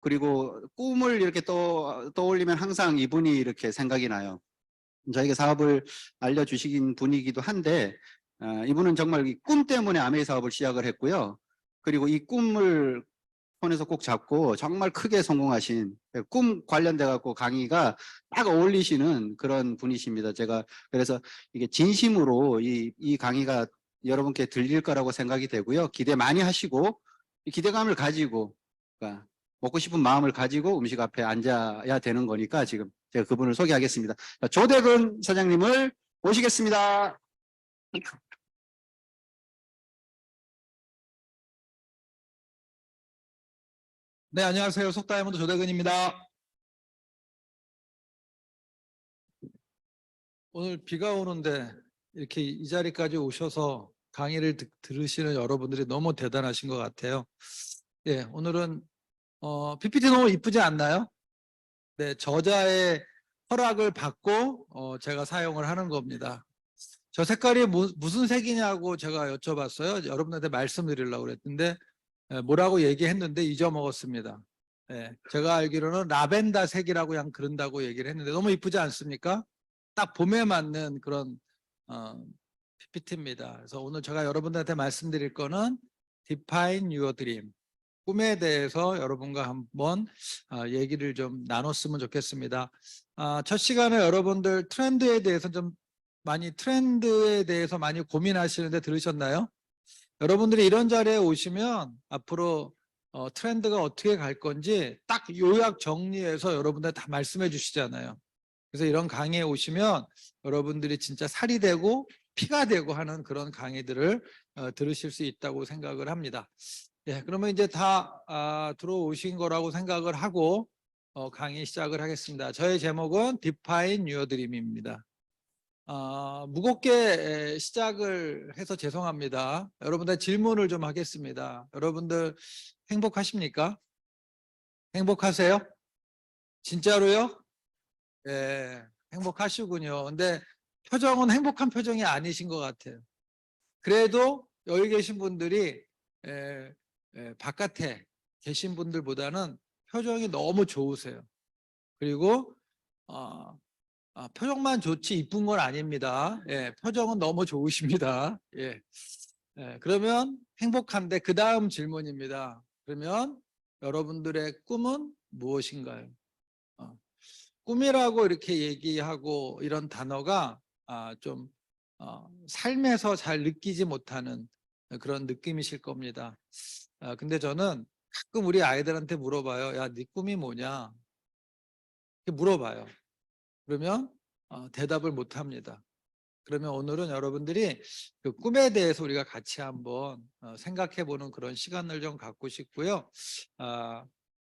그리고 꿈을 이렇게 떠올리면 항상 이분이 이렇게 생각이 나요. 저에게 사업을 알려주신 분이기도 한데 이분은 정말 이 꿈 때문에 아메이 사업을 시작을 했고요. 그리고 이 꿈을 손에서 꼭 잡고 정말 크게 성공하신 꿈 관련돼 갖고 강의가 딱 어울리시는 그런 분이십니다. 제가 그래서 이게 진심으로 이 강의가 여러분께 들릴 거라고 생각이 되고요. 기대 많이 하시고 이 기대감을 가지고 그러니까 먹고 싶은 마음을 가지고 음식 앞에 앉아야 되는 거니까 지금 제가 그분을 소개하겠습니다. 조대근 사장님을 모시겠습니다. 네, 안녕하세요. 속다이아몬드 조대근입니다. 오늘 비가 오는데 이렇게 이 자리까지 오셔서 강의를 들으시는 여러분들이 너무 대단하신 것 같아요. 예, 오늘은 PPT 너무 이쁘지 않나요? 네, 저자의 허락을 받고 제가 사용을 하는 겁니다. 저 색깔이 무슨 색이냐고 제가 여쭤봤어요. 여러분한테 말씀드리려고 그랬는데 뭐라고 얘기했는데 잊어먹었습니다. 예, 제가 알기로는 라벤더 색이라고 그냥 그런다고 얘기를 했는데 너무 이쁘지 않습니까? 딱 봄에 맞는 그런 PPT입니다. 그래서 오늘 제가 여러분들한테 말씀드릴 거는 Define Your Dream, 꿈에 대해서 여러분과 한번 얘기를 좀 나눴으면 좋겠습니다. 첫 시간에 여러분들 트렌드에 대해서 많이 고민하시는데 들으셨나요? 여러분들이 이런 자리에 오시면 앞으로 트렌드가 어떻게 갈 건지 딱 요약 정리해서 여러분들 다 말씀해 주시잖아요. 그래서 이런 강의에 오시면 여러분들이 진짜 살이 되고 피가 되고 하는 그런 강의들을 들으실 수 있다고 생각을 합니다. 예, 그러면 이제 다 들어오신 거라고 생각을 하고 강의 시작을 하겠습니다. 저의 제목은 Define Your Dream입니다. 무겁게 시작을 해서 죄송합니다. 여러분들 질문을 좀 하겠습니다. 여러분들 행복하십니까? 행복하세요? 진짜로요? 예, 행복하시군요. 근데 표정은 행복한 표정이 아니신 것 같아요. 그래도 여기 계신 분들이 바깥에 계신 분들보다는 표정이 너무 좋으세요. 그리고 표정만 좋지 이쁜 건 아닙니다. 예, 표정은 너무 좋으십니다. 예. 그러면 행복한데 그 다음 질문입니다. 그러면 여러분들의 꿈은 무엇인가요? 꿈이라고 이렇게 얘기하고 이런 단어가 좀 삶에서 잘 느끼지 못하는 그런 느낌이실 겁니다. 근데 저는 가끔 우리 아이들한테 물어봐요. 야, 네 꿈이 뭐냐? 이렇게 물어봐요. 그러면 대답을 못 합니다. 그러면 오늘은 여러분들이 그 꿈에 대해서 우리가 같이 한번 생각해 보는 그런 시간을 좀 갖고 싶고요.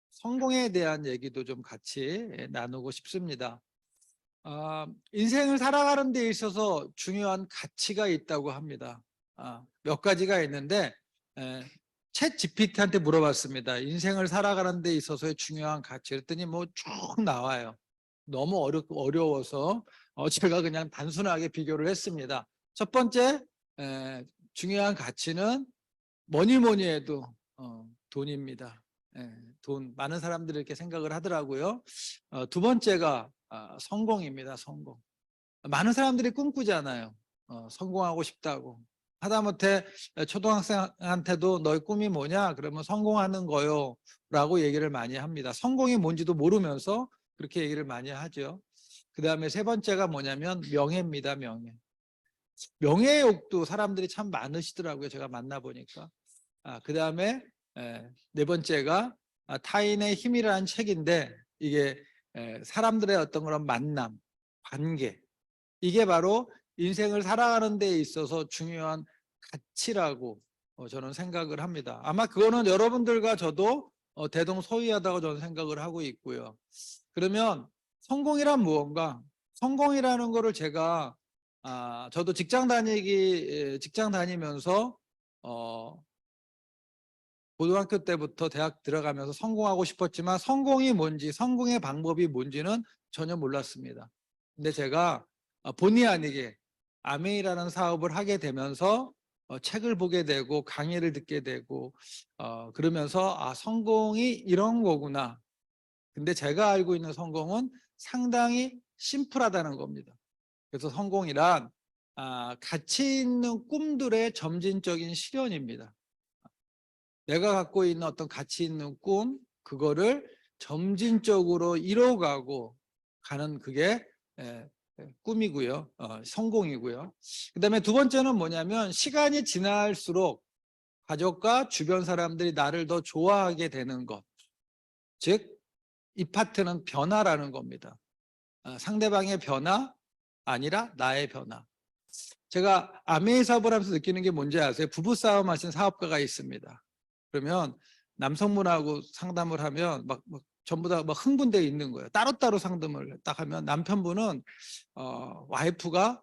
성공에 대한 얘기도 좀 같이 나누고 싶습니다. 인생을 살아가는 데 있어서 중요한 가치가 있다고 합니다. 몇 가지가 있는데 챗 GPT한테 물어봤습니다. 인생을 살아가는 데 있어서의 중요한 가치. 그랬더니 뭐 쭉 나와요. 너무 어려워서 제가 그냥 단순하게 비교를 했습니다. 첫 번째 중요한 가치는 뭐니 해도 돈입니다. 돈. 많은 사람들이 이렇게 생각을 하더라고요. 두 번째가 성공입니다. 성공. 많은 사람들이 꿈꾸잖아요. 성공하고 싶다고. 하다못해 초등학생한테도 너의 꿈이 뭐냐? 그러면 성공하는 거요 라고 얘기를 많이 합니다. 성공이 뭔지도 모르면서 그렇게 얘기를 많이 하죠. 그 다음에 세 번째가 뭐냐면 명예입니다. 명예. 명예의 욕도 사람들이 참 많으시더라고요. 제가 만나보니까. 그 다음에 네 번째가 타인의 힘이라는 책인데 이게 사람들의 어떤 그런 만남, 관계, 이게 바로 인생을 살아가는 데 있어서 중요한 가치라고 저는 생각을 합니다. 아마 그거는 여러분들과 저도 대동소이하다고 저는 생각을 하고 있고요. 그러면 성공이란 무언가? 성공이라는 거를 제가 저도 직장 다니면서 고등학교 때부터 대학 들어가면서 성공하고 싶었지만 성공이 뭔지, 성공의 방법이 뭔지는 전혀 몰랐습니다. 근데 제가 본의 아니게 아메이라는 사업을 하게 되면서 책을 보게 되고 강의를 듣게 되고 그러면서 성공이 이런 거구나. 근데 제가 알고 있는 성공은 상당히 심플하다는 겁니다. 그래서 성공이란 가치 있는 꿈들의 점진적인 실현입니다. 내가 갖고 있는 어떤 가치 있는 꿈, 그거를 점진적으로 이뤄가고 가는 그게 꿈이고요. 성공이고요. 그다음에 두 번째는 뭐냐면 시간이 지날수록 가족과 주변 사람들이 나를 더 좋아하게 되는 것. 즉, 이 파트는 변화라는 겁니다. 상대방의 변화 아니라 나의 변화. 제가 아메이 사업을 하면서 느끼는 게 뭔지 아세요? 부부싸움 하신 사업가가 있습니다. 그러면 남성분하고 상담을 하면 막 전부 다 막 흥분되어 있는 거예요. 따로따로 상담을 딱 하면 남편분은 와이프가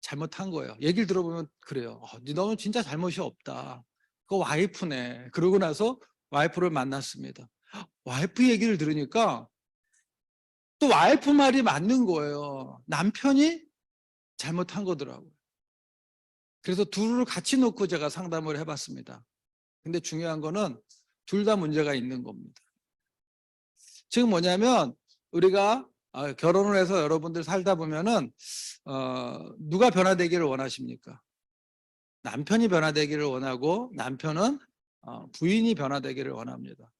잘못한 거예요. 얘기를 들어보면 그래요. 너는 진짜 잘못이 없다. 그거 와이프네. 그러고 나서 와이프를 만났습니다. 와이프 얘기를 들으니까 또 와이프 말이 맞는 거예요. 남편이 잘못한 거더라고요. 그래서 둘을 같이 놓고 제가 상담을 해봤습니다. 근데 중요한 거는 둘 다 문제가 있는 겁니다. 지금 뭐냐면 우리가 결혼을 해서 여러분들 살다 보면은 누가 변화되기를 원하십니까? 남편이 변화되기를 원하고 남편은 부인이 변화되기를 원합니다.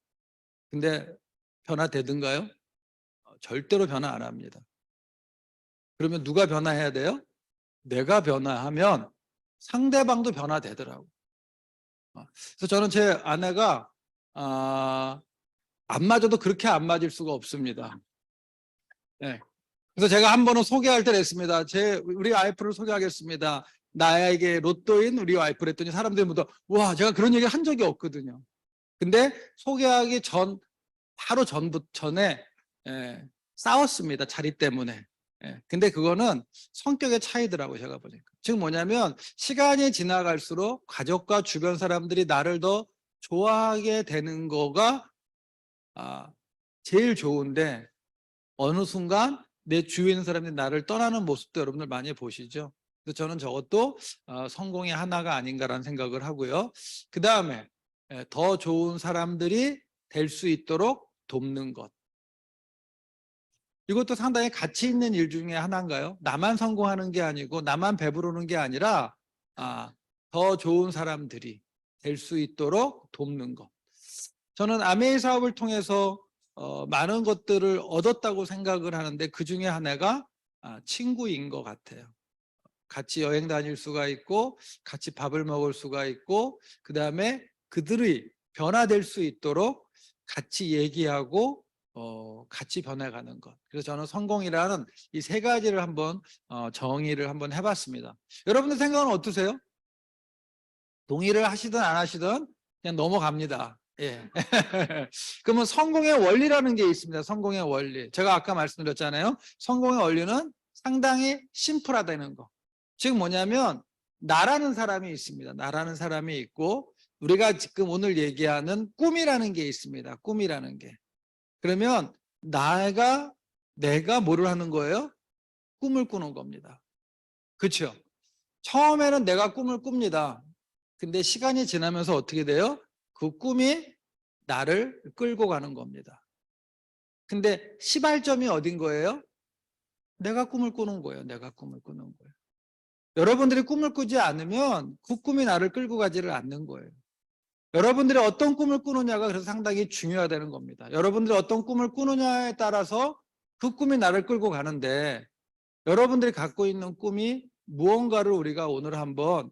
근데 변화되든가요? 절대로 변화 안 합니다. 그러면 누가 변화해야 돼요? 내가 변화하면 상대방도 변화되더라고요. 그래서 저는 제 아내가 안 맞아도 그렇게 안 맞을 수가 없습니다. 네. 그래서 제가 한 번은 소개할 때를 했습니다. 우리 와이프를 소개하겠습니다. 나에게 로또인 우리 와이프를 했더니 사람들이 모두 와, 제가 그런 얘기를 한 적이 없거든요. 근데 소개하기 바로 전에 싸웠습니다. 자리 때문에. 근데 그거는 성격의 차이더라고요. 제가 보니까. 즉 뭐냐면 시간이 지나갈수록 가족과 주변 사람들이 나를 더 좋아하게 되는 거가 제일 좋은데 어느 순간 내 주위에 있는 사람들이 나를 떠나는 모습도 여러분들 많이 보시죠. 그래서 저는 저것도 성공의 하나가 아닌가라는 생각을 하고요. 그 다음에 더 좋은 사람들이 될 수 있도록 돕는 것. 이것도 상당히 가치 있는 일 중에 하나인가요? 나만 성공하는 게 아니고 나만 배부르는 게 아니라 더 좋은 사람들이 될 수 있도록 돕는 것. 저는 아메이 사업을 통해서 많은 것들을 얻었다고 생각을 하는데 그 중에 하나가 친구인 것 같아요. 같이 여행 다닐 수가 있고 같이 밥을 먹을 수가 있고 그 다음에 그들이 변화될 수 있도록 같이 얘기하고 같이 변해가는 것. 그래서 저는 성공이라는 이 세 가지를 한번 정의를 한번 해봤습니다. 여러분들 생각은 어떠세요? 동의를 하시든 안 하시든 그냥 넘어갑니다. 예. 그러면 성공의 원리라는 게 있습니다. 성공의 원리. 제가 아까 말씀드렸잖아요. 성공의 원리는 상당히 심플하다는 거. 즉 뭐냐면 나라는 사람이 있습니다. 나라는 사람이 있고 우리가 지금 오늘 얘기하는 꿈이라는 게 있습니다. 꿈이라는 게. 그러면 내가 뭐를 하는 거예요? 꿈을 꾸는 겁니다. 그렇죠? 처음에는 내가 꿈을 꿉니다. 근데 시간이 지나면서 어떻게 돼요? 그 꿈이 나를 끌고 가는 겁니다. 근데 시발점이 어딘 거예요? 내가 꿈을 꾸는 거예요. 내가 꿈을 꾸는 거예요. 여러분들이 꿈을 꾸지 않으면 그 꿈이 나를 끌고 가지를 않는 거예요. 여러분들이 어떤 꿈을 꾸느냐가 그래서 상당히 중요하다는 겁니다. 여러분들이 어떤 꿈을 꾸느냐에 따라서 그 꿈이 나를 끌고 가는데 여러분들이 갖고 있는 꿈이 무언가를 우리가 오늘 한번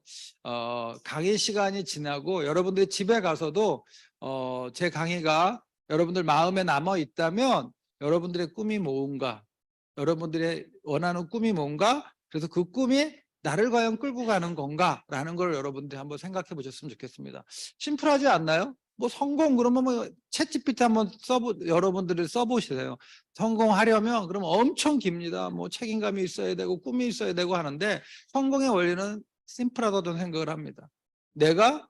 강의 시간이 지나고 여러분들이 집에 가서도 제 강의가 여러분들 마음에 남아 있다면 여러분들의 꿈이 뭔가, 여러분들의 원하는 꿈이 뭔가, 그래서 그 꿈이 나를 과연 끌고 가는 건가라는 걸 여러분들이 한번 생각해 보셨으면 좋겠습니다. 심플하지 않나요? 뭐 성공 그러면 뭐 챗GPT 한번 여러분들이 써보세요. 성공하려면 그러면 엄청 깁니다. 뭐 책임감이 있어야 되고 꿈이 있어야 되고 하는데 성공의 원리는 심플하다고 생각을 합니다. 내가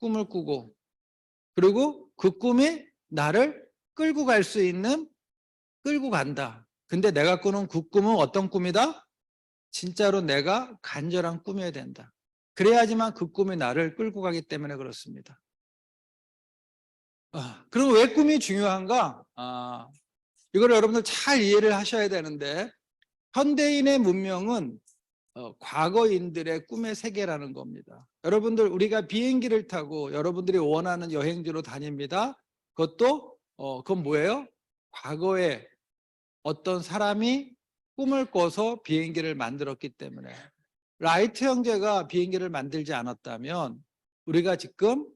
꿈을 꾸고 그리고 그 꿈이 나를 끌고 갈 수 있는 끌고 간다. 근데 내가 꾸는 그 꿈은 어떤 꿈이다? 진짜로 내가 간절한 꿈이어야 된다. 그래야지만 그 꿈이 나를 끌고 가기 때문에 그렇습니다. 그럼 왜 꿈이 중요한가? 이걸 여러분들 잘 이해를 하셔야 되는데, 현대인의 문명은 과거인들의 꿈의 세계라는 겁니다. 여러분들, 우리가 비행기를 타고 여러분들이 원하는 여행지로 다닙니다. 그건 뭐예요? 과거에 어떤 사람이 꿈을 꿔서 비행기를 만들었기 때문에. 라이트 형제가 비행기를 만들지 않았다면 우리가 지금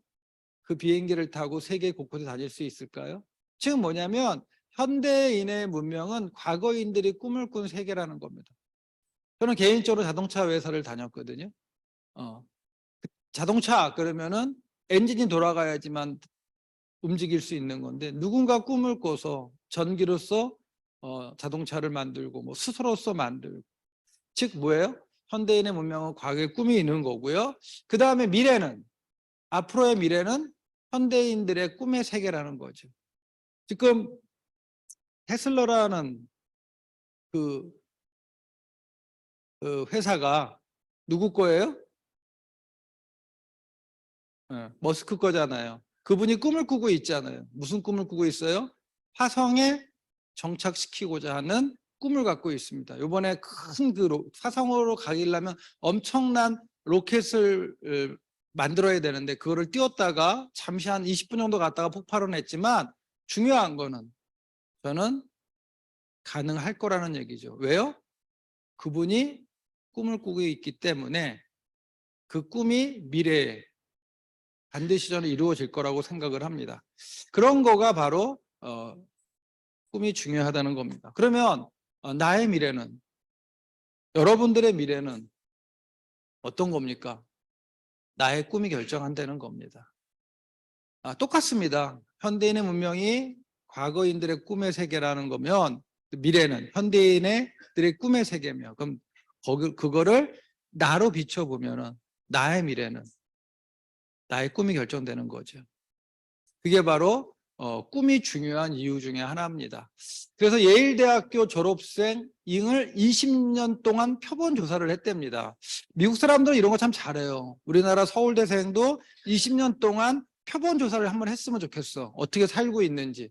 그 비행기를 타고 세계 곳곳에 다닐 수 있을까요? 즉 뭐냐면 현대인의 문명은 과거인들이 꿈을 꾼 세계라는 겁니다. 저는 개인적으로 자동차 회사를 다녔거든요. 자동차 그러면은 엔진이 돌아가야지만 움직일 수 있는 건데, 누군가 꿈을 꿔서 전기로서 자동차를 만들고 뭐 수소로서 만들고, 즉 뭐예요? 현대인의 문명은 과거에 꿈이 있는 거고요. 그 다음에 미래는, 앞으로의 미래는 현대인들의 꿈의 세계라는 거죠. 지금 테슬라라는 그 회사가 누구 거예요? 머스크 거잖아요. 그분이 꿈을 꾸고 있잖아요. 무슨 꿈을 꾸고 있어요? 화성에 정착시키고자 하는 꿈을 갖고 있습니다. 이번에 큰 화성으로 가려면 엄청난 로켓을 만들어야 되는데, 그거를 띄웠다가 잠시 한 20분 정도 갔다가 폭발은 했지만, 중요한 거는 저는 가능할 거라는 얘기죠. 왜요? 그분이 꿈을 꾸고 있기 때문에 그 꿈이 미래에 반드시 저는 이루어질 거라고 생각을 합니다. 그런 거가 바로 꿈이 중요하다는 겁니다. 그러면 나의 미래는, 여러분들의 미래는 어떤 겁니까? 나의 꿈이 결정한다는 겁니다. 똑같습니다. 현대인의 문명이 과거인들의 꿈의 세계라는 거면, 미래는 현대인들의 꿈의 세계며, 그럼 그거를 나로 비춰보면은 나의 미래는, 나의 꿈이 결정되는 거죠. 그게 바로 꿈이 중요한 이유 중에 하나입니다. 그래서 예일대학교 졸업생 잉을 20년 동안 표본 조사를 했답니다. 미국 사람들은 이런 거 참 잘해요. 우리나라 서울대생도 20년 동안 표본 조사를 한번 했으면 좋겠어. 어떻게 살고 있는지.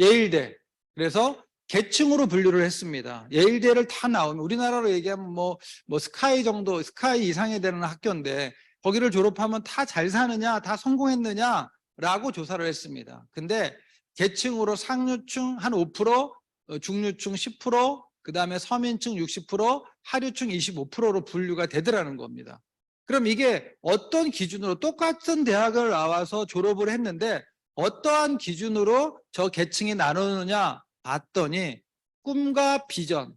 예일대. 그래서 계층으로 분류를 했습니다. 예일대를 다 나오면, 우리나라로 얘기하면 뭐 스카이 정도, 스카이 이상이 되는 학교인데, 거기를 졸업하면 다 잘 사느냐, 다 성공했느냐 라고 조사를 했습니다. 근데 계층으로 상류층 한 5%, 중류층 10%, 그 다음에 서민층 60%, 하류층 25%로 분류가 되더라는 겁니다. 그럼 이게 어떤 기준으로, 똑같은 대학을 나와서 졸업을 했는데 어떠한 기준으로 저 계층이 나누느냐 봤더니, 꿈과 비전,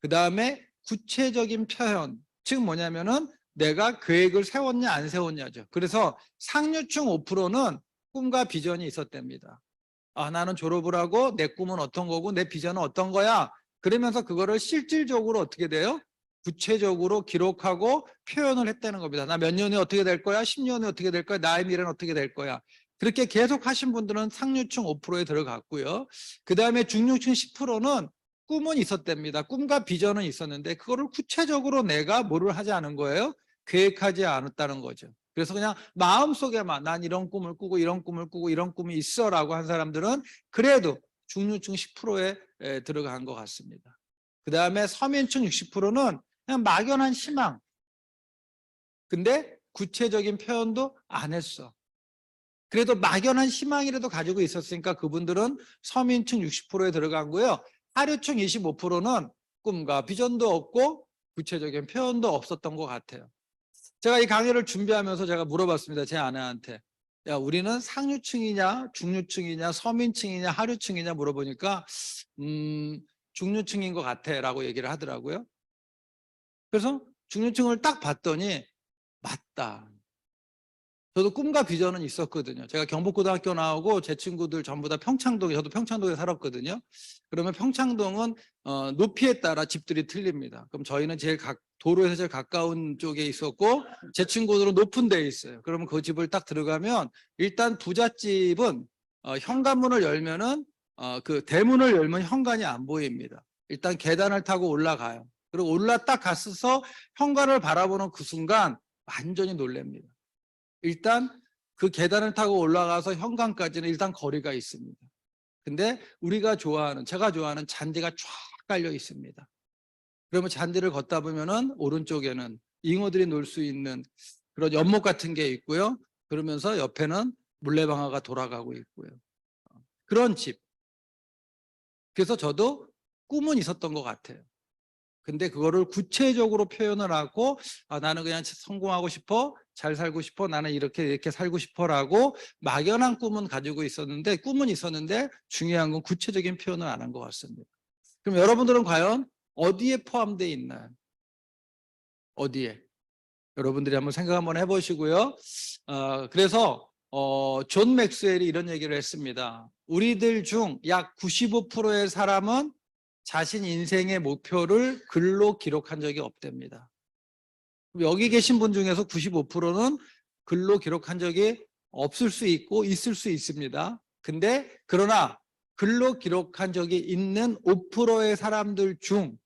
그 다음에 구체적인 표현, 즉 뭐냐면은 내가 계획을 세웠냐 안 세웠냐죠. 그래서 상류층 5%는 꿈과 비전이 있었답니다. 나는 졸업을 하고 내 꿈은 어떤 거고 내 비전은 어떤 거야. 그러면서 그거를 실질적으로 어떻게 돼요? 구체적으로 기록하고 표현을 했다는 겁니다. 나 몇 년에 어떻게 될 거야? 10년에 어떻게 될 거야? 나의 미래는 어떻게 될 거야? 그렇게 계속 하신 분들은 상류층 5%에 들어갔고요. 그 다음에 중류층 10%는 꿈은 있었답니다. 꿈과 비전은 있었는데 그거를 구체적으로 내가 뭐를 하지 않은 거예요? 계획하지 않았다는 거죠. 그래서 그냥 마음속에만 난 이런 꿈을 꾸고 이런 꿈을 꾸고 이런 꿈이 있어라고 한 사람들은 그래도 중류층 10%에 들어간 것 같습니다. 그 다음에 서민층 60%는 그냥 막연한 희망. 근데 구체적인 표현도 안 했어. 그래도 막연한 희망이라도 가지고 있었으니까 그분들은 서민층 60%에 들어간 거예요. 하류층 25%는 꿈과 비전도 없고 구체적인 표현도 없었던 것 같아요. 제가 이 강의를 준비하면서 제가 물어봤습니다. 제 아내한테. 야, 우리는 상류층이냐, 중류층이냐, 서민층이냐, 하류층이냐 물어보니까 중류층인 것 같아 라고 얘기를 하더라고요. 그래서 중류층을 딱 봤더니 맞다. 저도 꿈과 비전은 있었거든요. 제가 경북고등학교 나오고 제 친구들 전부 다 평창동에, 저도 평창동에 살았거든요. 그러면 평창동은 높이에 따라 집들이 틀립니다. 그럼 저희는 도로에서 제일 가까운 쪽에 있었고 제 친구들은 높은 데에 있어요. 그러면 그 집을 딱 들어가면 일단 부잣집은 현관문을 열면은 그 대문을 열면 현관이 안 보입니다. 일단 계단을 타고 올라가요. 그리고 딱 갔어서 현관을 바라보는 그 순간 완전히 놀랍니다. 일단 그 계단을 타고 올라가서 현관까지는 일단 거리가 있습니다. 근데 제가 좋아하는 잔디가 쫙 깔려 있습니다. 그러면 잔디를 걷다 보면은 오른쪽에는 잉어들이 놀 수 있는 그런 연못 같은 게 있고요. 그러면서 옆에는 물레방아가 돌아가고 있고요. 그런 집. 그래서 저도 꿈은 있었던 것 같아요. 근데 그거를 구체적으로 표현을 하고 나는 그냥 성공하고 싶어, 잘 살고 싶어, 나는 이렇게 살고 싶어라고 막연한 꿈은 가지고 있었는데 중요한 건 구체적인 표현을 안 한 것 같습니다. 그럼 여러분들은 과연 어디에 포함되어 있나요? 어디에? 여러분들이 한번 생각 한번 해보시고요. 그래서 존 맥스웰이 이런 얘기를 했습니다. 우리들 중 약 95%의 사람은 자신 인생의 목표를 글로 기록한 적이 없답니다. 여기 계신 분 중에서 95%는 글로 기록한 적이 없을 수 있고 있을 수 있습니다. 그러나 글로 기록한 적이 있는 5%의 사람들 중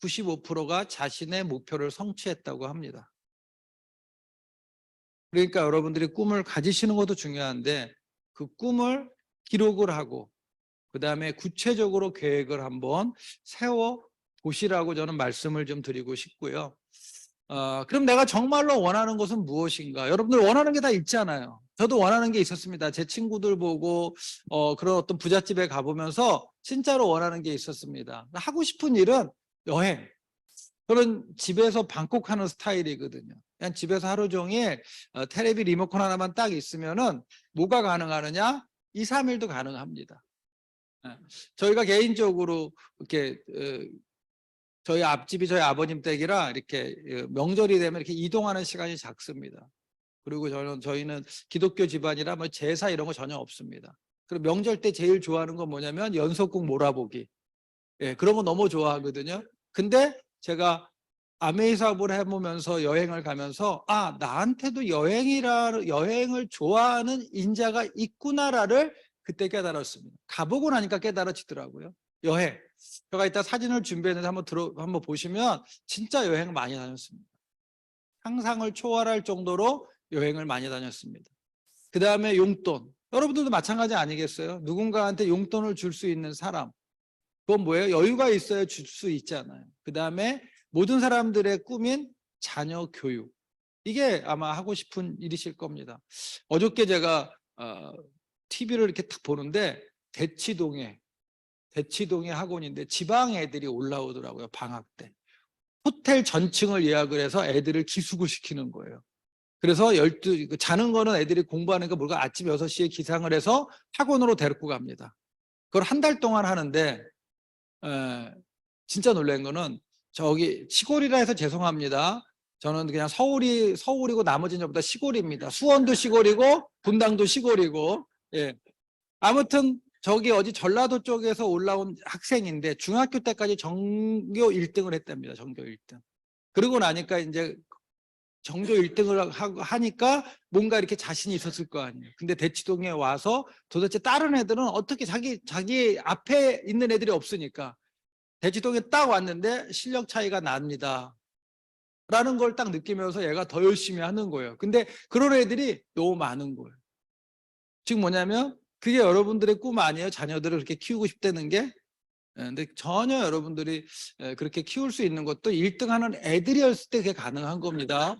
95%가 자신의 목표를 성취했다고 합니다. 그러니까 여러분들이 꿈을 가지시는 것도 중요한데 그 꿈을 기록을 하고 그다음에 구체적으로 계획을 한번 세워 보시라고 저는 말씀을 좀 드리고 싶고요. 그럼 내가 정말로 원하는 것은 무엇인가? 여러분들 원하는 게 다 있잖아요. 저도 원하는 게 있었습니다. 제 친구들 보고 그런 어떤 부잣집에 가보면서 진짜로 원하는 게 있었습니다. 하고 싶은 일은 여행. 저는 집에서 방콕하는 스타일이거든요. 그냥 집에서 하루 종일 테레비 리모컨 하나만 딱 있으면은 뭐가 가능하느냐? 2, 3일도 가능합니다. 저희가 개인적으로 이렇게 저희 앞집이 저희 아버님 댁이라 이렇게 명절이 되면 이렇게 이동하는 시간이 작습니다. 그리고 저희는 기독교 집안이라 뭐 제사 이런 거 전혀 없습니다. 그리고 명절 때 제일 좋아하는 건 뭐냐면 연속극 몰아보기. 예, 그런 거 너무 좋아하거든요. 근데 제가 아메이 사업을 해보면서 여행을 가면서 나한테도 여행을 좋아하는 인자가 있구나를 그때 깨달았습니다. 가보고 나니까 깨달아지더라고요. 여행. 제가 이따 사진을 준비했는데 한번 보시면 진짜 여행을 많이 다녔습니다. 상상을 초월할 정도로 여행을 많이 다녔습니다. 그 다음에 용돈. 여러분들도 마찬가지 아니겠어요? 누군가한테 용돈을 줄 수 있는 사람. 그건 뭐예요? 여유가 있어야 줄 수 있잖아요. 그 다음에 모든 사람들의 꿈인 자녀 교육. 이게 아마 하고 싶은 일이실 겁니다. 어저께 제가 TV를 이렇게 탁 보는데 대치동에 학원인데 지방 애들이 올라오더라고요. 방학 때. 호텔 전층을 예약을 해서 애들을 기숙을 시키는 거예요. 그래서 자는 거는 애들이 공부하는 거 뭔가 아침 6시에 기상을 해서 학원으로 데리고 갑니다. 그걸 한 달 동안 하는데 진짜 놀란 거는 저기 시골이라 해서 죄송합니다. 저는 그냥 서울이고 나머지는 전부 다 시골입니다. 수원도 시골이고 분당도 시골이고. 예. 아무튼 저기 어디 전라도 쪽에서 올라온 학생인데 중학교 때까지 전교 1등을 했답니다. 전교 1등. 그러고 나니까 이제 전교 1등을 하니까 뭔가 이렇게 자신이 있었을 거 아니에요. 근데 대치동에 와서 도대체 다른 애들은 어떻게 자기 앞에 있는 애들이 없으니까 대치동에 딱 왔는데 실력 차이가 납니다. 라는 걸 딱 느끼면서 얘가 더 열심히 하는 거예요. 근데 그런 애들이 너무 많은 거예요. 즉 뭐냐면 그게 여러분들의 꿈 아니에요? 자녀들을 그렇게 키우고 싶다는 게. 근데 전혀 여러분들이 그렇게 키울 수 있는 것도 1등 하는 애들이었을 때 그게 가능한 겁니다.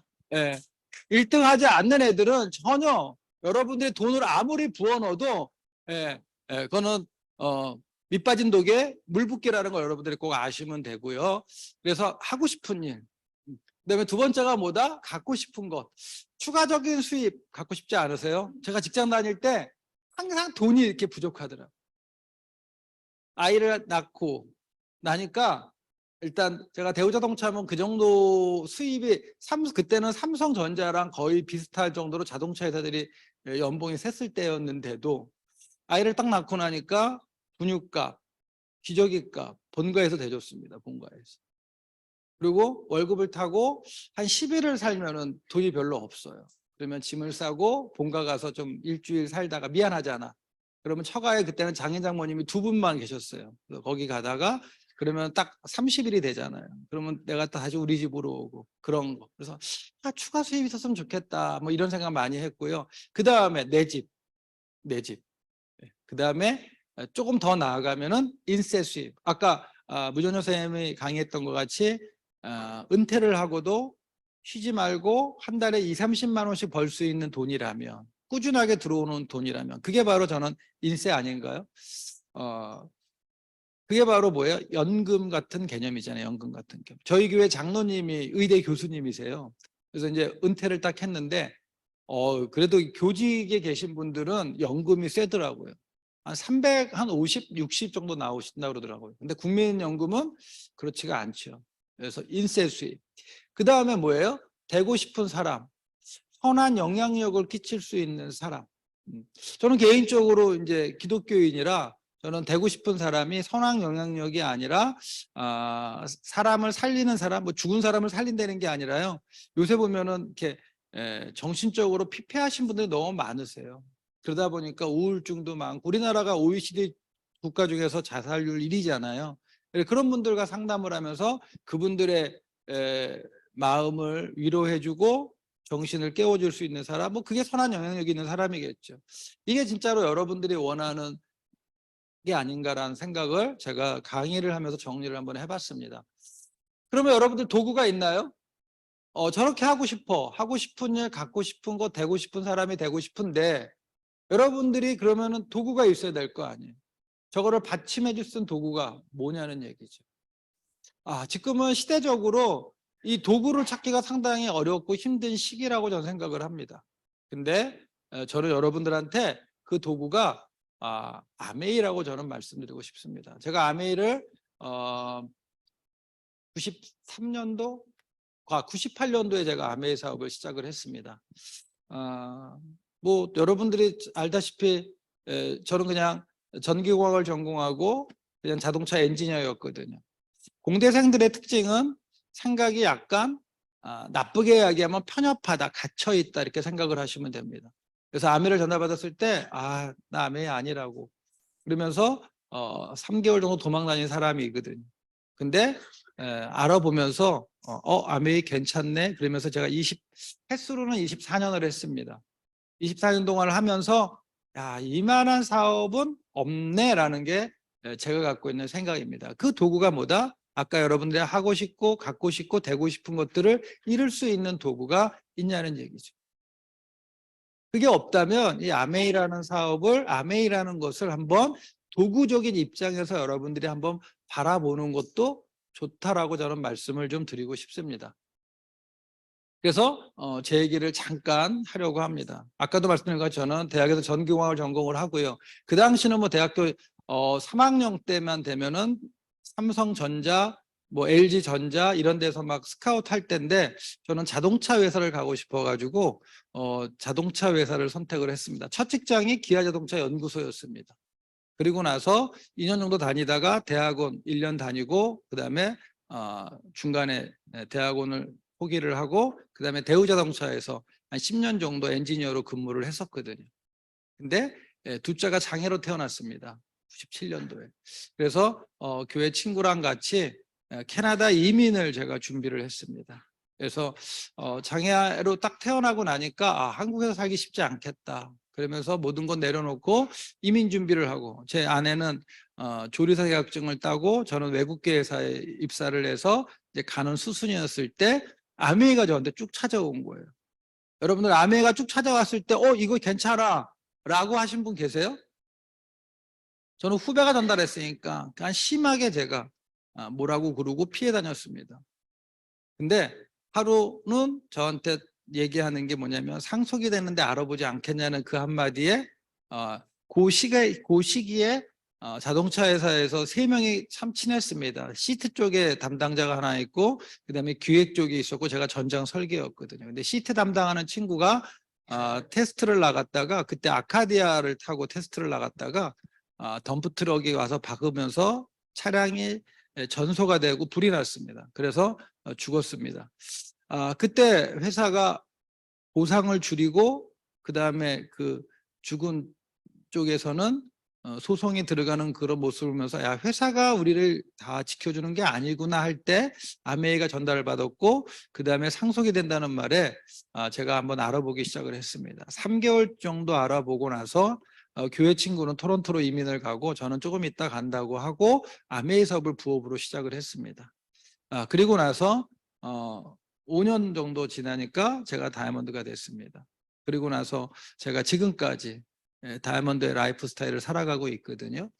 1등 하지 않는 애들은 전혀 여러분들이 돈을 아무리 부어 넣어도 그거는 밑 빠진 독에 물 붓기라는 걸 여러분들이 꼭 아시면 되고요. 그래서 하고 싶은 일. 그다음에 두 번째가 뭐다? 갖고 싶은 것. 추가적인 수입 갖고 싶지 않으세요? 제가 직장 다닐 때 항상 돈이 이렇게 부족하더라고요. 아이를 낳고 나니까 일단 제가 대우자동차 하면 그 정도 수입이 그때는 삼성전자랑 거의 비슷할 정도로 자동차 회사들이 연봉이 셌을 때였는데도 아이를 딱 낳고 나니까 분유값, 기저귀값 본가에서 대줬습니다. 본가에서. 그리고 월급을 타고 한 10일을 살면은 돈이 별로 없어요. 그러면 짐을 싸고 본가 가서 좀 일주일 살다가 미안하잖아. 그러면 처가에 그때는 장인 장모님이 2분만 계셨어요. 그래서 거기 가다가 그러면 딱 30일이 되잖아요. 그러면 내가 또 다시 우리 집으로 오고 그런 거. 그래서 추가 수입이 있었으면 좋겠다. 뭐 이런 생각 많이 했고요. 그다음에 내 집. 그다음에 조금 더 나아가면은 인세 수입. 아까 무전효 선생님이 강의했던 것 같이 은퇴를 하고도 쉬지 말고 한 달에 20-30만 원씩 벌 수 있는 돈이라면, 꾸준하게 들어오는 돈이라면, 그게 바로 저는 인세 아닌가요? 그게 바로 뭐예요? 연금 같은 개념이잖아요. 연금 같은 개념. 저희 교회 장로님이 의대 교수님이세요. 그래서 이제 은퇴를 딱 했는데 그래도 교직에 계신 분들은 연금이 세더라고요. 한 300, 한 50, 60 정도 나오신다고 그러더라고요. 근데 국민연금은 그렇지가 않죠. 그래서 인세 수입. 그 다음에 뭐예요? 되고 싶은 사람. 선한 영향력을 끼칠 수 있는 사람. 저는 개인적으로 이제 기독교인이라 저는 되고 싶은 사람이 선한 영향력이 아니라 사람을 살리는 사람, 뭐 죽은 사람을 살린다는 게 아니라요. 요새 보면은 이렇게 정신적으로 피폐하신 분들이 너무 많으세요. 그러다 보니까 우울증도 많고, 우리나라가 OECD 국가 중에서 자살률 1위잖아요. 그런 분들과 상담을 하면서 그분들의 마음을 위로해주고 정신을 깨워줄 수 있는 사람, 뭐 그게 선한 영향력이 있는 사람이겠죠. 이게 진짜로 여러분들이 원하는 게 아닌가라는 생각을 제가 강의를 하면서 정리를 한번 해봤습니다. 그러면 여러분들 도구가 있나요? 저렇게 하고 싶은 일, 갖고 싶은 거, 되고 싶은 사람이 되고 싶은데, 여러분들이 그러면은 도구가 있어야 될 거 아니에요. 저거를 받침해 줄 수 있는 도구가 뭐냐는 얘기죠. 지금은 시대적으로 이 도구를 찾기가 상당히 어렵고 힘든 시기라고 저는 생각을 합니다. 근데 저는 여러분들한테 그 도구가 아메이라고 저는 말씀드리고 싶습니다. 제가 아메이를 93년도, 98년도에 제가 아메이 사업을 시작을 했습니다. 뭐 여러분들이 알다시피 저는 그냥 전기공학을 전공하고 그냥 자동차 엔지니어였거든요. 공대생들의 특징은 생각이 약간 나쁘게 이야기하면 편협하다, 갇혀있다 이렇게 생각을 하시면 됩니다. 그래서 아메이를 전화받았을 때 나 아메이 아니라고 그러면서 3개월 정도 도망 다닌 사람이거든요. 근데 알아보면서 아메이 괜찮네 그러면서 제가 횟수로는 24년을 했습니다. 24년 동안을 하면서 이만한 사업은 없네라는 게 제가 갖고 있는 생각입니다. 그 도구가 뭐다? 아까 여러분들이 하고 싶고 갖고 싶고 되고 싶은 것들을 이룰 수 있는 도구가 있냐는 얘기죠. 그게 없다면 이 아메이라는 사업을, 아메이라는 것을 한번 도구적인 입장에서 여러분들이 한번 바라보는 것도 좋다라고 저는 말씀을 좀 드리고 싶습니다. 그래서 제 얘기를 잠깐 하려고 합니다. 아까도 말씀드린 것처럼 저는 대학에서 전기공학을 전공을 하고요. 그 당시는 뭐 대학교 3학년 때만 되면은 삼성전자, 뭐 LG전자 이런 데서 막 스카우트 할 때인데 저는 자동차 회사를 가고 싶어가지고 자동차 회사를 선택을 했습니다. 첫 직장이 기아자동차 연구소였습니다. 그리고 나서 2년 정도 다니다가 대학원 1년 다니고 그다음에 중간에 대학원을 포기를 하고 그다음에 대우자동차에서 한 10년 정도 엔지니어로 근무를 했었거든요. 근데 둘째가 장애로 태어났습니다. 97년도에. 그래서 교회 친구랑 같이 캐나다 이민을 제가 준비를 했습니다. 그래서 장애로 딱 태어나고 나니까 한국에서 살기 쉽지 않겠다. 그러면서 모든 건 내려놓고 이민 준비를 하고, 제 아내는 조리사 자격증을 따고 저는 외국계 회사에 입사를 해서 이제 가는 수순이었을 때 아메이가 저한테 쭉 찾아온 거예요. 여러분들 아메이가 쭉 찾아왔을 때 이거 괜찮아 라고 하신 분 계세요? 저는 후배가 전달했으니까 그냥 심하게 제가 뭐라고 그러고 피해 다녔습니다. 근데 하루는 저한테 얘기하는 게 뭐냐면 상속이 되는데 알아보지 않겠냐는 그 한마디에 그 시기에 자동차 회사에서 3명이 참 친했습니다. 시트 쪽에 담당자가 하나 있고 그다음에 기획 쪽에 있었고 제가 전장 설계였거든요. 근데 시트 담당하는 친구가 테스트를 나갔다가 그때 아카디아를 타고 테스트를 나갔다가 덤프트럭이 와서 박으면서 차량이 전소가 되고 불이 났습니다. 그래서 죽었습니다. 그때 회사가 보상을 줄이고 그다음에 그 죽은 쪽에서는 소송이 들어가는 그런 모습을 보면서 야, 회사가 우리를 다 지켜주는 게 아니구나 할 때 아메이가 전달을 받았고 그다음에 상속이 된다는 말에 제가 한번 알아보기 시작을 했습니다. 3개월 정도 알아보고 나서 교회 친구는 토론토로 이민을 가고 저는 조금 있다 간다고 하고 아메이 사업을 부업으로 시작을 했습니다. 그리고 나서 5년 정도 지나니까 제가 다이아몬드가 됐습니다. 그리고 나서 제가 지금까지 다이아몬드의 라이프 스타일을 살아가고 있거든요.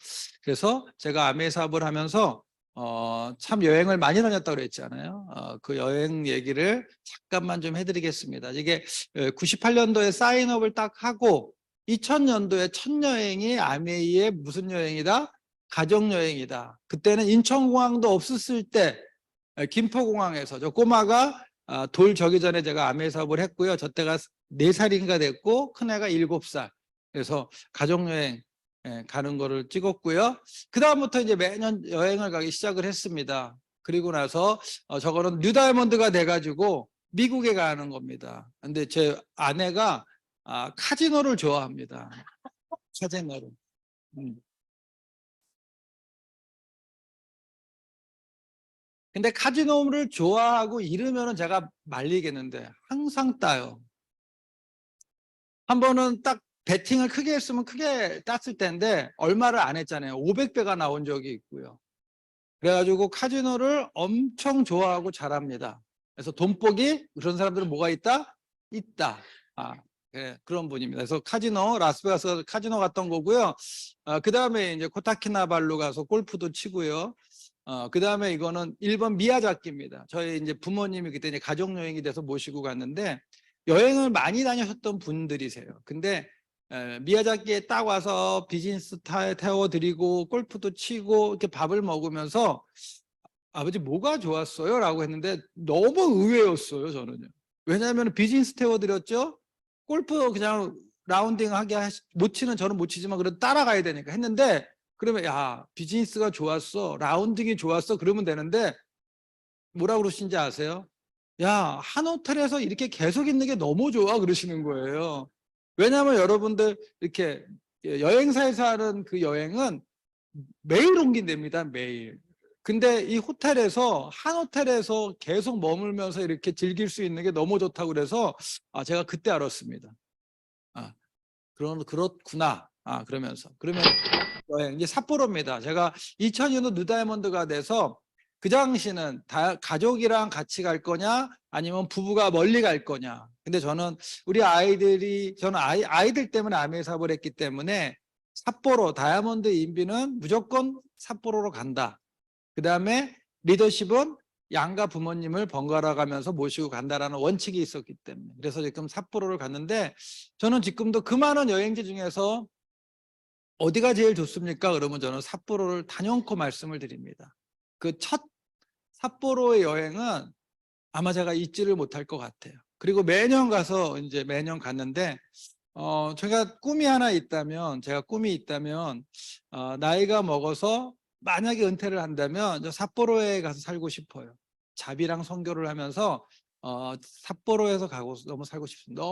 그래서 제가 아메이 사업을 하면서 참 여행을 많이 다녔다고 그랬잖아요. 그 여행 얘기를 잠깐만 좀 해드리겠습니다. 이게 98년도에 사인업을 딱 하고 2000년도에 첫 여행이 아메이의 무슨 여행이다? 가족여행이다. 그때는 인천공항도 없었을 때 김포공항에서 저 꼬마가 돌 저기 전에 제가 아메이 사업을 했고요. 저 때가 4살인가 됐고 큰애가 7살. 그래서 가족여행 가는 거를 찍었고요. 그 다음부터 이제 매년 여행을 가기 시작을 했습니다. 그리고 나서 저거는 뉴다이아몬드가 돼가지고 미국에 가는 겁니다. 근데 제 아내가 카지노를 좋아합니다. 카지노를. 근데 카지노를 좋아하고 이러면은 제가 말리겠는데 항상 따요. 한 번은 딱 베팅을 크게 했으면 크게 땄을 텐데 얼마를 안 했잖아요. 500배가 나온 적이 있고요. 그래가지고 카지노를 엄청 좋아하고 잘합니다. 그래서 돈복이 그런 사람들은 뭐가 있다? 있다. 그런 분입니다. 그래서 카지노, 라스베가스 카지노 갔던 거고요. 그 다음에 이제 코타키나발루 가서 골프도 치고요. 그 다음에 이거는 일본 미야자키입니다. 저희 이제 부모님이 그때 이제 가족여행이 돼서 모시고 갔는데 여행을 많이 다니셨던 분들이세요. 근데 미야자키에 딱 와서 비즈니스 태워드리고 골프도 치고 이렇게 밥을 먹으면서 아버지 뭐가 좋았어요? 라고 했는데 너무 의외였어요, 저는요. 왜냐하면 비즈니스 태워드렸죠? 골프 그냥 라운딩 하게 못 치는 저는 못 치지만 그래도 따라가야 되니까 했는데 그러면 야 비즈니스가 좋았어, 라운딩이 좋았어 그러면 되는데 뭐라 그러신지 아세요? 야, 한 호텔에서 이렇게 계속 있는 게 너무 좋아 그러시는 거예요. 왜냐하면 여러분들 이렇게 여행사에서 하는 그 여행은 매일 옮긴답니다. 매일. 근데 이 호텔에서 한 호텔에서 계속 머물면서 이렇게 즐길 수 있는 게 너무 좋다고 그래서 제가 그때 알았습니다. 그렇구나. 그러면 여행 이제 삿포로입니다. 제가 2000년도 뉴다이아몬드가 돼서 그 당시는 가족이랑 같이 갈 거냐 아니면 부부가 멀리 갈 거냐. 근데 저는 우리 저는 아이들 때문에 아메이 사업을 했기 때문에 삿포로 다이아몬드 인비는 무조건 삿포로로 간다. 그 다음에 리더십은 양가 부모님을 번갈아 가면서 모시고 간다라는 원칙이 있었기 때문에 그래서 지금 삿포로를 갔는데 저는 지금도 그 많은 여행지 중에서 어디가 제일 좋습니까? 그러면 저는 삿포로를 단연코 말씀을 드립니다. 그 첫 삿포로의 여행은 아마 제가 잊지를 못할 것 같아요. 그리고 매년 가서 이제 매년 갔는데 제가 꿈이 있다면 나이가 먹어서 만약에 은퇴를 한다면 저 삿포로에 가서 살고 싶어요. 자비랑 선교를 하면서 삿포로에서 가고 너무 살고 싶습니다.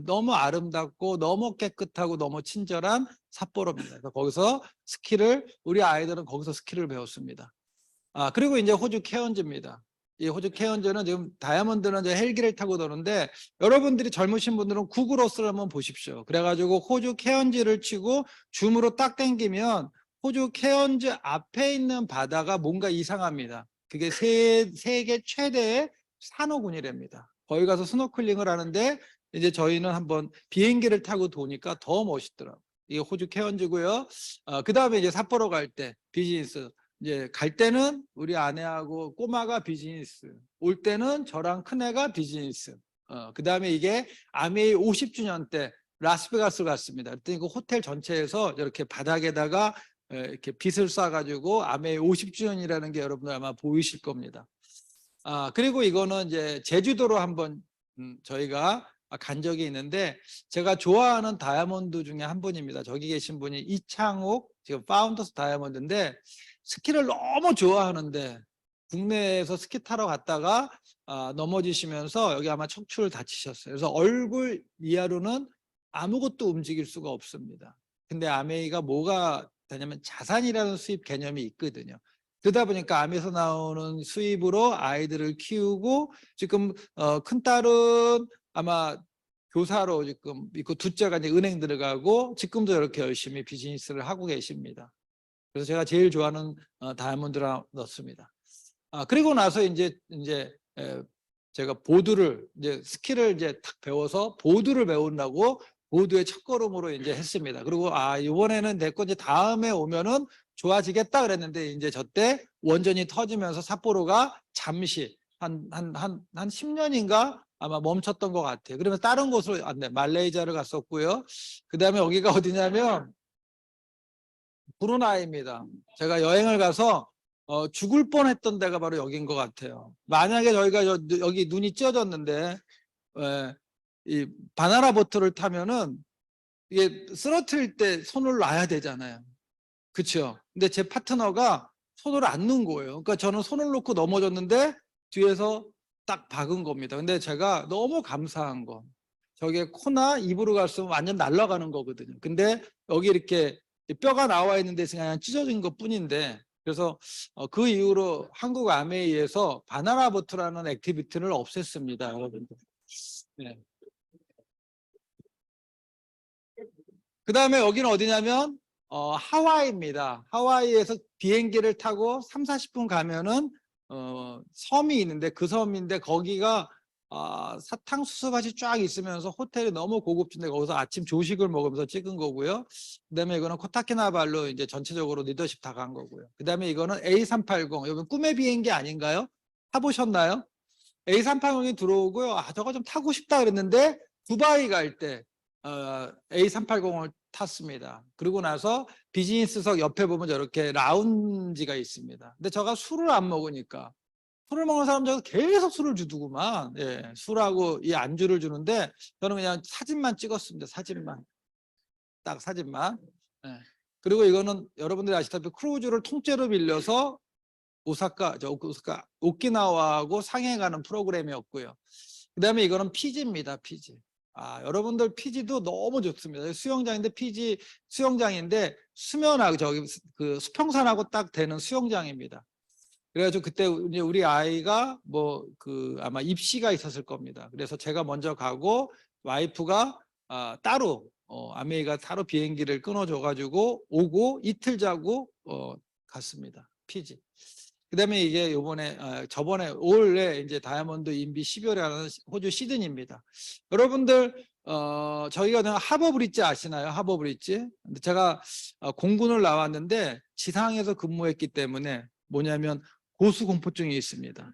너무 아름답고 너무 깨끗하고 너무 친절한 삿포로입니다. 그래서 거기서 우리 아이들은 거기서 스키를 배웠습니다. 그리고 이제 호주 케언즈입니다. 이 호주 케언즈는 지금 다이아몬드는 이제 헬기를 타고 도는데 여러분들이 젊으신 분들은 구글 어스를 한번 보십시오. 그래가지고 호주 케언즈를 치고 줌으로 딱 당기면 호주 케언즈 앞에 있는 바다가 뭔가 이상합니다. 그게 세계 최대의 산호군이랍니다. 거기 가서 스노클링을 하는데 이제 저희는 한번 비행기를 타고 도니까 더 멋있더라고요. 이게 호주 케언즈고요. 그 다음에 이제 삿포로 갈 때 비즈니스 이제 갈 때는 우리 아내하고 꼬마가 비즈니스, 올 때는 저랑 큰애가 비즈니스. 그 다음에 이게 아메이 50주년 때 라스베가스 갔습니다. 그랬더니 그 호텔 전체에서 이렇게 바닥에다가 이렇게 빛을 쏴가지고 아메이 50주년이라는 게 여러분들 아마 보이실 겁니다. 그리고 이거는 이제 제주도로 한번 저희가 간 적이 있는데 제가 좋아하는 다이아몬드 중에 한 분입니다. 저기 계신 분이 이창욱 지금 파운더스 다이아몬드인데 스키를 너무 좋아하는데 국내에서 스키 타러 갔다가 넘어지시면서 여기 아마 척추를 다치셨어요. 그래서 얼굴 이하로는 아무것도 움직일 수가 없습니다. 근데 아메이가 뭐가 되냐면 자산이라는 수입 개념이 있거든요. 그러다 보니까 암에서 나오는 수입으로 아이들을 키우고 지금 큰 딸은 아마 교사로 지금 있고 둘째가 이제 은행 들어가고 지금도 이렇게 열심히 비즈니스를 하고 계십니다. 그래서 제가 제일 좋아하는 다이아몬드 넣습니다. 그리고 나서 이제 제가 보드를 이제 스킬을 이제 탁 배워서 보드를 배우려고 보드의 첫걸음으로 이제 했습니다. 그리고 이번에는 됐고 이제 다음에 오면은 좋아지겠다 그랬는데 이제 저때 원전이 터지면서 삿포로가 잠시 한 10년인가 아마 멈췄던 것 같아요. 그러면서 다른 곳으로 말레이시아를 갔었고요. 그다음에 여기가 어디냐면 브루나이입니다. 제가 여행을 가서 죽을 뻔했던 데가 바로 여기인 것 같아요. 만약에 저희가 여기 눈이 찢어졌는데 이 바나나 보트를 타면은 이게 쓰러뜨릴 때 손을 놔야 되잖아요. 그렇죠? 근데 제 파트너가 손을 안 놓은 거예요. 그러니까 저는 손을 놓고 넘어졌는데 뒤에서 딱 박은 겁니다. 근데 제가 너무 감사한 거, 저게 코나 입으로 갔으면 완전 날아가는 거거든요. 근데 여기 이렇게 뼈가 나와 있는 데서 그냥 찢어진 것 뿐인데, 그래서 그 이후로 한국 아메이에서 바나나 보트라는 액티비티를 없앴습니다, 여러분들. 네. 그 다음에 여기는 어디냐면 하와이입니다. 하와이에서 비행기를 타고 3, 40분 가면은 섬이 있는데, 그 섬인데 거기가 사탕수수밭이 쫙 있으면서 호텔이 너무 고급진데 거기서 아침 조식을 먹으면서 찍은 거고요. 그다음에 이거는 코타키나발루 이제 전체적으로 리더십 다 간 거고요. 그다음에 이거는 A380, 여러분 꿈의 비행기 아닌가요? 타보셨나요? A380이 들어오고요. 저거 좀 타고 싶다 그랬는데 두바이 갈 때 A380을 탔습니다. 그리고 나서 비즈니스석 옆에 보면 저렇게 라운지가 있습니다. 근데 제가 술을 안 먹으니까, 술을 먹는 사람 중에서 계속 술을 주더구만. 예, 술하고 이 안주를 주는데 저는 그냥 사진만 찍었습니다. 사진만. 딱 사진만. 예. 그리고 이거는 여러분들이 아시다시피 크루즈를 통째로 빌려서 오키나와하고 상해 가는 프로그램이었고요. 그다음에 이거는 피지입니다. 피지. 여러분들 피지도 너무 좋습니다. 수영장인데 피지 수영장인데 수면하고 저기 그 수평선하고 딱 되는 수영장입니다. 그래가지고 그때 이제 우리 아이가 아마 입시가 있었을 겁니다. 그래서 제가 먼저 가고 와이프가 따로 아메이가 따로 비행기를 끊어줘가지고 오고 이틀 자고 갔습니다. 피지. 그다음에 이게 저번에 올해 이제 다이아몬드 인비 12월에 하는 호주 시드니입니다. 여러분들 저희가 하버 브릿지 아시나요? 하버 브릿지. 근데 제가 공군을 나왔는데 지상에서 근무했기 때문에 뭐냐면 고수공포증이 있습니다.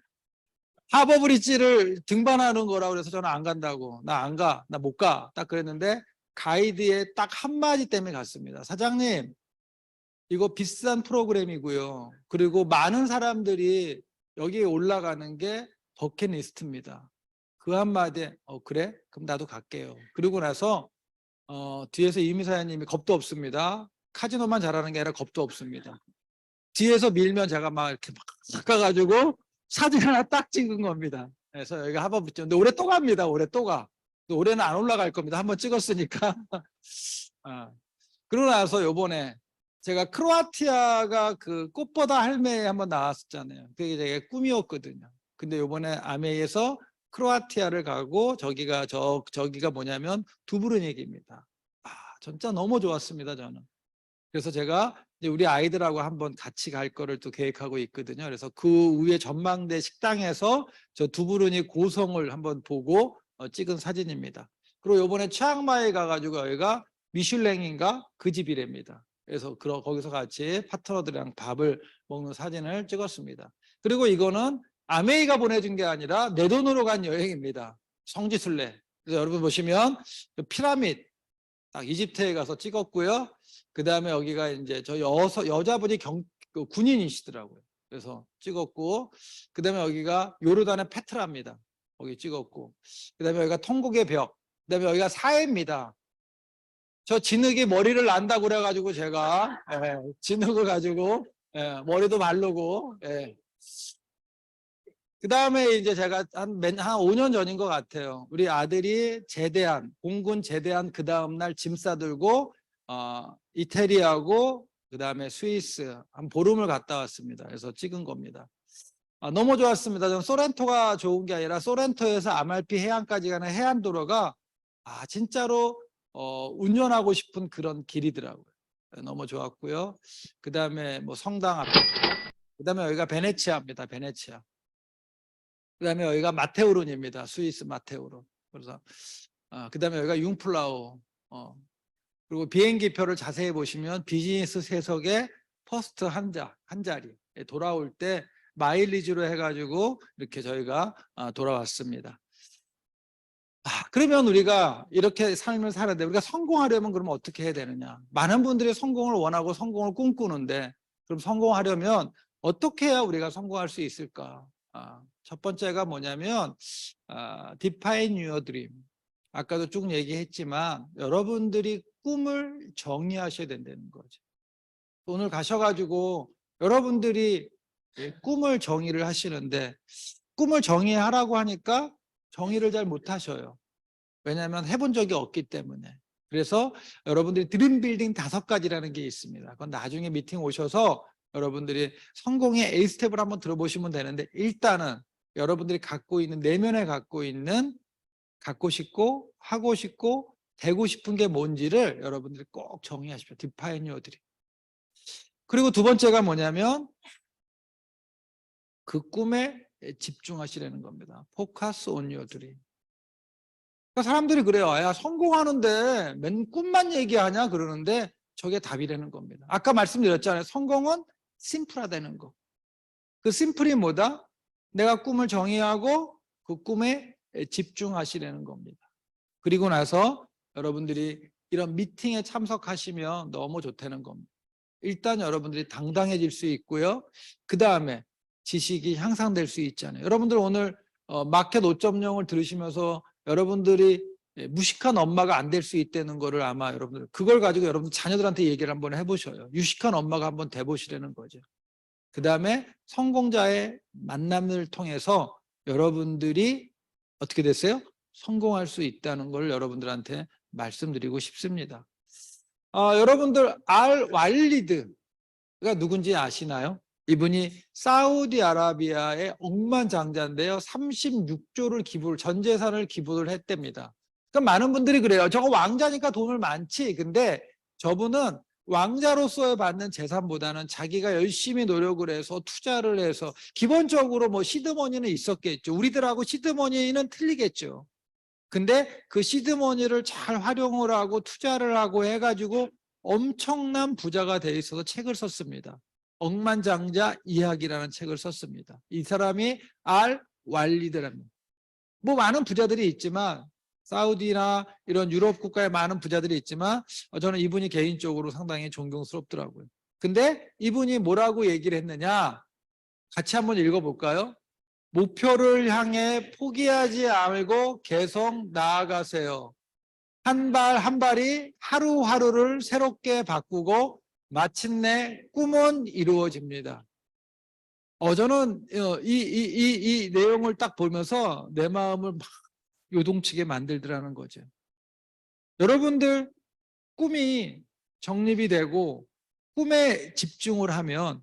하버 브릿지를 등반하는 거라고 그래서 저는 안 간다고. 나 안 가. 나 못 가. 딱 그랬는데 가이드의 딱 한마디 때문에 갔습니다. 사장님, 이거 비싼 프로그램이고요. 그리고 많은 사람들이 여기에 올라가는 게 버킷리스트입니다. 그 한마디에 그래? 그럼 나도 갈게요. 그리고 나서 뒤에서 이미사장님이 겁도 없습니다. 카지노만 잘하는 게 아니라 겁도 없습니다. 뒤에서 밀면 제가 막 이렇게 막 가가지고 사진 하나 딱 찍은 겁니다. 그래서 여기 하버 브릿지. 근데 올해 또 갑니다. 올해 또 가. 올해는 안 올라갈 겁니다. 한번 찍었으니까. 그러고 나서 요번에 제가 크로아티아가 그 꽃보다 할매에 한번 나왔었잖아요. 그게 제 꿈이었거든요. 근데 요번에 아메이에서 크로아티아를 가고 저기가 뭐냐면 두브르닉입니다. 진짜 너무 좋았습니다, 저는. 그래서 제가 이제 우리 아이들하고 한번 같이 갈 거를 또 계획하고 있거든요. 그래서 그 위에 전망대 식당에서 저 두브르닉 고성을 한번 보고 찍은 사진입니다. 그리고 요번에 치앙마이 가가지고 여기가 미슐랭인가 그 집이랍니다. 그래서 거기서 같이 파트너들이랑 밥을 먹는 사진을 찍었습니다. 그리고 이거는 아메이가 보내준 게 아니라 내 돈으로 간 여행입니다. 성지순례. 그래서 여러분 보시면 피라미드 딱 이집트에 가서 찍었고요. 그 다음에 여기가 이제 저 여자분이 군인이시더라고요. 그래서 찍었고, 그 다음에 여기가 요르단의 페트라입니다. 거기 찍었고, 그 다음에 여기가 통곡의 벽, 그 다음에 여기가 사해입니다. 저 진흙이 머리를 난다고 그래가지고 제가 진흙을 가지고 머리도 마르고. 그 다음에 이제 제가 한 5년 전인 것 같아요. 우리 아들이 공군 제대한 그 다음날 짐 싸들고 이태리하고 그다음에 스위스 한 보름을 갔다 왔습니다. 그래서 찍은 겁니다. 너무 좋았습니다. 저는 소렌토가 좋은 게 아니라 소렌토에서 아말피 해안까지 가는 해안도로가 진짜로 운전하고 싶은 그런 길이더라고요. 너무 좋았고요. 그다음에 뭐 성당 앞, 그다음에 여기가 베네치아입니다. 베네치아. 그다음에 여기가 마테오른입니다. 스위스 마테오른. 그래서 그다음에 여기가 융플라우. 그리고 비행기 표를 자세히 보시면 비즈니스 세석에 퍼스트 한 자리에 돌아올 때 마일리지로 해가지고 이렇게 저희가 돌아왔습니다. 그러면 우리가 이렇게 삶을 살아야 우리가 성공하려면 그러면 어떻게 해야 되느냐? 많은 분들이 성공을 원하고 성공을 꿈꾸는데 그럼 성공하려면 어떻게 해야 우리가 성공할 수 있을까? 첫 번째가 뭐냐면 define your dream. 아까도 쭉 얘기했지만 여러분들이 꿈을 정의하셔야 된다는 거죠. 오늘 가셔가지고 여러분들이 꿈을 정의를 하시는데 꿈을 정의하라고 하니까 정의를 잘 못하셔요. 왜냐하면 해본 적이 없기 때문에. 그래서 여러분들이 드림빌딩 5가지라는 게 있습니다. 그건 나중에 미팅 오셔서 여러분들이 성공의 A스텝을 한번 들어보시면 되는데 일단은 여러분들이 갖고 있는 내면에 갖고 싶고 하고 싶고 되고 싶은 게 뭔지를 여러분들이 꼭 정의하십시오. Define your dream. 그리고 두 번째가 뭐냐면 그 꿈에 집중하시라는 겁니다. Focus on your dream. 그러니까 사람들이 그래요. 야, 성공하는데 맨 꿈만 얘기하냐 그러는데 저게 답이라는 겁니다. 아까 말씀드렸잖아요. 성공은 심플하다는 거. 그 심플이 뭐다? 내가 꿈을 정의하고 그 꿈에 집중하시라는 겁니다. 그리고 나서 여러분들이 이런 미팅에 참석하시면 너무 좋다는 겁니다. 일단 여러분들이 당당해질 수 있고요. 그 다음에 지식이 향상될 수 있잖아요. 여러분들 오늘 마켓 5.0을 들으시면서 여러분들이 무식한 엄마가 안 될 수 있다는 거를 아마 여러분들 그걸 가지고 여러분 자녀들한테 얘기를 한번 해보셔요. 유식한 엄마가 한번 돼보시라는 거죠. 그 다음에 성공자의 만남을 통해서 여러분들이 어떻게 됐어요? 성공할 수 있다는 걸 여러분들한테 말씀드리고 싶습니다. 여러분들 왈리드가 누군지 아시나요? 이분이 사우디아라비아의 억만장자인데요. 36조를 전 재산을 기부를 했답니다. 그러니까 많은 분들이 그래요. 저거 왕자니까 돈을 많지. 근데 저분은 왕자로서 받는 재산보다는 자기가 열심히 노력을 해서 투자를 해서 기본적으로 뭐 시드머니는 있었겠죠. 우리들하고 시드머니는 틀리겠죠. 근데 그 시드머니를 잘 활용을 하고 투자를 하고 해가지고 엄청난 부자가 돼 있어서 책을 썼습니다. 억만장자 이야기라는 책을 썼습니다. 이 사람이 왈리드랍니다. 뭐 많은 부자들이 있지만 사우디나 이런 유럽 국가에 많은 부자들이 있지만 저는 이분이 개인적으로 상당히 존경스럽더라고요. 근데 이분이 뭐라고 얘기를 했느냐? 같이 한번 읽어볼까요? 목표를 향해 포기하지 말고 계속 나아가세요. 한 발 한 발이 하루하루를 새롭게 바꾸고 마침내 꿈은 이루어집니다. 저는 이 내용을 딱 보면서 내 마음을 막 요동치게 만들더라는 거죠. 여러분들 꿈이 정립이 되고 꿈에 집중을 하면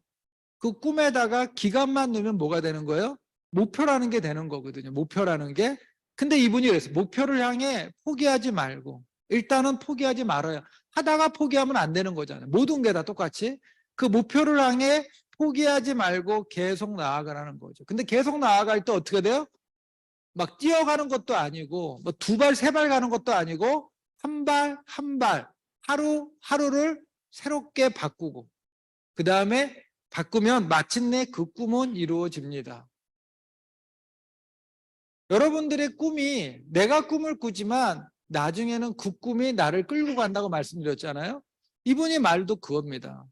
그 꿈에다가 기간만 넣으면 뭐가 되는 거예요? 목표라는 게 되는 거거든요. 목표라는 게. 근데 이분이 그랬어요. 목표를 향해 포기하지 말고 일단은 포기하지 말아요. 하다가 포기하면 안 되는 거잖아요. 모든 게 다 똑같이. 그 목표를 향해 포기하지 말고 계속 나아가라는 거죠. 근데 계속 나아갈 때 어떻게 돼요? 막 뛰어가는 것도 아니고 뭐 2발, 3발 가는 것도 아니고 한 발, 한 발 하루하루를 새롭게 바꾸고 그 다음에 바꾸면 마침내 그 꿈은 이루어집니다. 여러분들의 꿈이 내가 꿈을 꾸지만 나중에는 그 꿈이 나를 끌고 간다고 말씀드렸잖아요. 이분이 말도 그겁니다.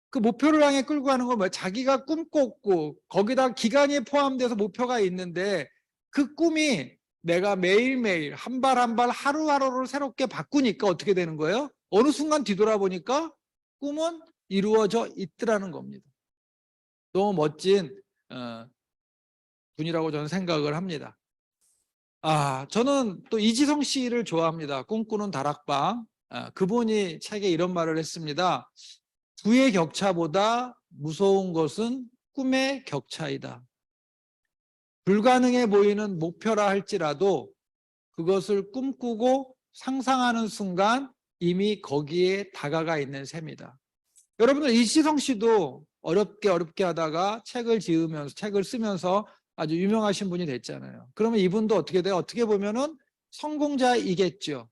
그 목표를 향해 끌고 가는 건 뭐예요? 자기가 꿈꿨고 거기다 기간이 포함돼서 목표가 있는데 그 꿈이 내가 매일매일 한 발 한 발 하루하루를 새롭게 바꾸니까 어떻게 되는 거예요? 어느 순간 뒤돌아보니까 꿈은 이루어져 있더라는 겁니다. 너무 멋진 분이라고 저는 생각을 합니다. 저는 또 이지성 씨를 좋아합니다. 꿈꾸는 다락방. 그분이 책에 이런 말을 했습니다. 부의 격차보다 무서운 것은 꿈의 격차이다. 불가능해 보이는 목표라 할지라도 그것을 꿈꾸고 상상하는 순간 이미 거기에 다가가 있는 셈이다. 여러분들 이시성 씨도 어렵게 하다가 책을 쓰면서 아주 유명하신 분이 됐잖아요. 그러면 이분도 어떻게 돼요? 어떻게 보면은 성공자이겠죠.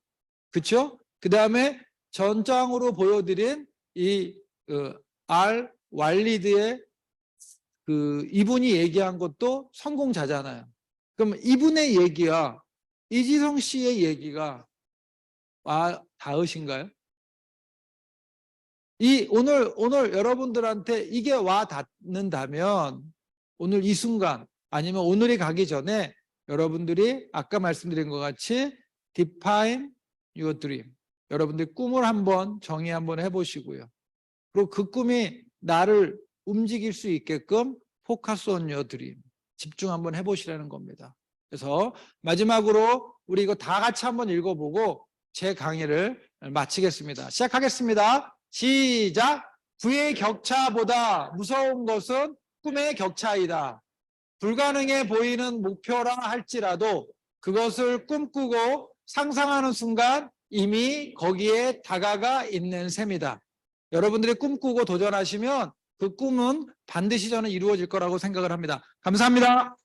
그렇죠? 그 다음에 전장으로 보여드린 이 알 왈리드의 이분이 얘기한 것도 성공자잖아요. 그럼 이분의 얘기와 이지성 씨의 얘기가 닿으신가요? 오늘 여러분들한테 이게 와 닿는다면 오늘 이 순간 아니면 오늘이 가기 전에 여러분들이 아까 말씀드린 것 같이 define your dream. 여러분들 꿈을 한번 정의 한번 해보시고요. 그리고 그 꿈이 나를 움직일 수 있게끔 focus on your dream. 집중 한번 해보시라는 겁니다. 그래서 마지막으로 우리 이거 다 같이 한번 읽어보고 제 강의를 마치겠습니다. 시작하겠습니다. 시작! 부의 격차보다 무서운 것은 꿈의 격차이다. 불가능해 보이는 목표라 할지라도 그것을 꿈꾸고 상상하는 순간 이미 거기에 다가가 있는 셈이다. 여러분들이 꿈꾸고 도전하시면 그 꿈은 반드시 저는 이루어질 거라고 생각을 합니다. 감사합니다.